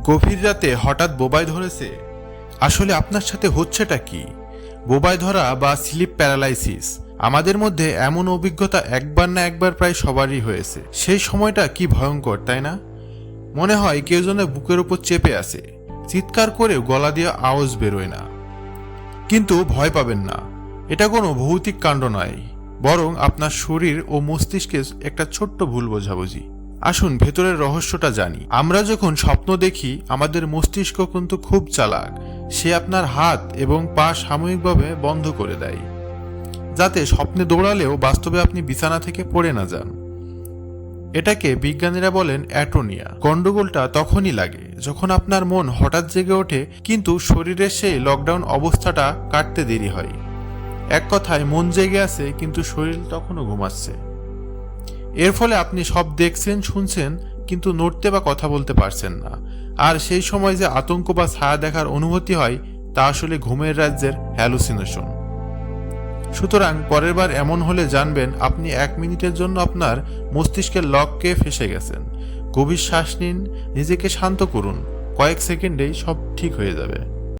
গভীর রাতে হঠাৎ বোবায় ধরেছে। আসলে আপনার সাথে হচ্ছেটা কি? বোবায় ধরা বা স্লিপ প্যারালাইসিস আমাদের মধ্যে এমন অভিজ্ঞতা একবার না একবার প্রায় সবারই হয়েছে। সেই সময়টা কি ভয়ঙ্কর, তাই না? মনে হয় কেউ যেন বুকের উপর চেপে আছে, চিৎকার করেও গলা দিয়ে আওয়াজ বেরোয় না। কিন্তু ভয় পাবেন না, এটা কোনো ভৌতিক কাণ্ড নয়, বরং আপনার শরীর ও মস্তিষ্কের একটা ছোট্ট ভুল বোঝাবুঝি। আসুন ভেতরের রহস্যটা জানি। আমরা যখন স্বপ্ন দেখি, আমাদের মস্তিষ্ক কিন্তু খুব চালাক। সে আপনার হাত এবং পা সাময়িকভাবে বন্ধ করে দেয়, যাতে স্বপ্নে দৌড়ালেও বাস্তবে আপনি বিছানা থেকে পড়ে না যান। এটাকে বিজ্ঞানীরা বলেন অ্যাটোনিয়া। গন্ডগোলটা তখনই লাগে যখন আপনার মন হঠাৎ জেগে ওঠে, কিন্তু শরীরের সেই লকডাউন অবস্থাটা কাটতে দেরি হয়। এক কথায়, মন জেগে আছে কিন্তু শরীর তখনও ঘুমাচ্ছে। এর ফলে আপনি সব দেখছেন, শুনছেন, কিন্তু নড়তে বা কথা বলতে পারছেন না। আর সেই সময় যে আতঙ্ক বা ছায়া দেখার অনুভূতি হয়, তা আসলে ঘুমের রাজ্যের হ্যালুসিনেশন। সুতরাং পরের বার এমন হলে জানবেন আপনি 1 মিনিটের জন্য আপনার মস্তিষ্কের লককে ফেঁসে গেছেন। গভীর শ্বাস নিন, নিজেকে শান্ত করুন, কয়েক সেকেন্ডেই সব ঠিক হয়ে যাবে।